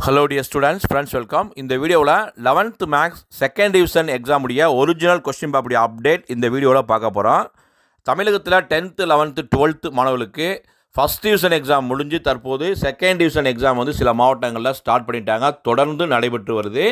Hello dear students, friends, welcome. இந்த வீடியோவில் 11th maths second division exam உடைய original question paper update இந்த வீடியோவில் பார்க்க போகிறோம். தமிழகத்தில் 10th 11th 12th மாணவர்களுக்கு ஃபஸ்ட் டிவிஷன் எக்ஸாம் முடிஞ்சு தற்போது செகண்ட் டிவிஷன் எக்ஸாம் வந்து சில மாவட்டங்களில் ஸ்டார்ட் பண்ணிட்டாங்க, தொடர்ந்து நடைபெற்று வருது.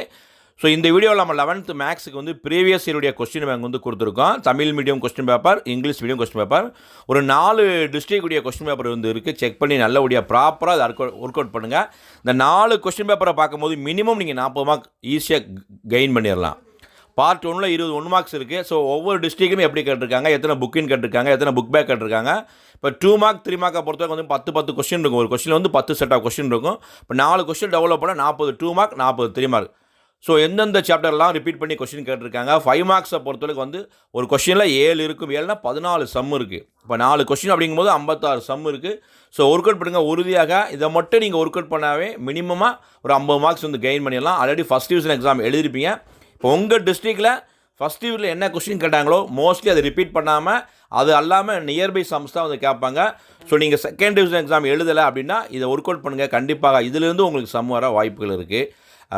ஸோ இந்த வீடியோவில் நம்ம 11th மேக்ஸுக்கு வந்து ப்ரீவியஸ் இயருடைய கொஸ்டின் பேங்க் வந்து கொடுத்துருக்கோம். Tamil medium question paper, English medium question paper, ஒரு 4 டிஸ்ட்ரிக்டுடைய கொஸ்டின் பேப்பர் வந்து இருக்குது. செக் பண்ணி நல்லபடியாக ப்ராப்பராக அதை ஒர்க் அவுட் பண்ணுங்கள். இந்த 4 கொஸ்டின் பேப்பரை பார்க்கும்போது மினிமம் நீங்கள் 40 மார்க் ஈஸியாக கெயின் பண்ணிடலாம். பார்ட் 1ல் 21 மார்க்ஸ் இருக்குது. ஸோ ஒவ்வொரு டிஸ்ட்ரிக்ட்டுமே எப்படி கேட்டிருக்காங்க, எத்தனை புக்கின் கேட்டிருக்காங்க, எத்தனை புக் பேக் கேட்டிருக்காங்க. இப்போ 2 மார்க் 3 மார்க்கை பொறுத்தவரைக்கும் வந்து 10 கொஸ்டின் இருக்கும். ஒரு கொஸ்டின் வந்து 10 செட் ஆஃப் கொஸ்டின் இருக்கும். இப்போ 4 கொஸ்டின் டெவலப் பண்ணால் 40 2 மார்க், 40 3 மார்க். ஸோ எந்தெந்த சாப்டர்லாம் ரிப்பீட் பண்ணி கொஸ்டின் கேட்டிருக்காங்க. 5 மார்க்ஸை பொறுத்தவரைக்கும் வந்து ஒரு கொஸ்டினில் 7 இருக்கும். 7னா 14 சம் இருக்குது. இப்போ 4 கொஸ்டின் அப்படிங்கும்போது 56 சம் இருக்குது. ஸோ ஒர்க் அவுட் பண்ணுங்கள். உறுதியாக இதை மட்டும் நீங்கள் ஒர்க் அவுட் பண்ணாவே மினிமமாக ஒரு 50 மார்க்ஸ் வந்து கெயின் பண்ணிடலாம். ஆல்ரெடி ஃபஸ்ட் டிவிஷன் எக்ஸாம் எழுதிருப்பீங்க. இப்போ உங்கள் டிஸ்ட்ரிக்டில் ஃபஸ்ட் டிவிஷனில் என்ன கொஸ்டின் கேட்டாங்களோ மோஸ்ட்லி அதை ரிப்பீட் பண்ணாமல், அது அல்லாமல் நியர்பை சம்ஸ் தான் வந்து கேட்பாங்க. ஸோ நீங்கள் செகண்ட் டிவிஷன் எக்ஸாம் எழுதலை அப்படின்னா இதை ஒர்க் அவுட் பண்ணுங்கள். கண்டிப்பாக இதிலிருந்து உங்களுக்கு சம் வர வாய்ப்புகள் இருக்குது.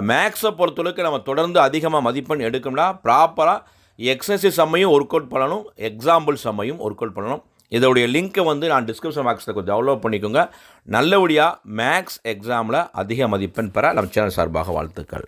மேக்ஸை பொறுத்தளவுக்கு நம்ம தொடர்ந்து அதிகமாக மதிப்பெண் எடுக்கணும்னா ப்ராப்பராக எக்ஸசைஸ் சம்மையும் ஒர்க் அவுட் பண்ணணும், எக்ஸாம்பிள் சம்மையும் ஒர்க் அவுட் பண்ணணும். இதோடைய லிங்க்கை வந்து நான் டிஸ்கிரிப்ஷன் பாக்ஸில் கொஞ்சம் டவுன்லோட் பண்ணிக்கோங்க. நல்லபடியாக மேக்ஸ் எக்ஸாமில் அதிக மதிப்பெண் பெற நம்ம சேனல் சார்பாக வாழ்த்துக்கள்.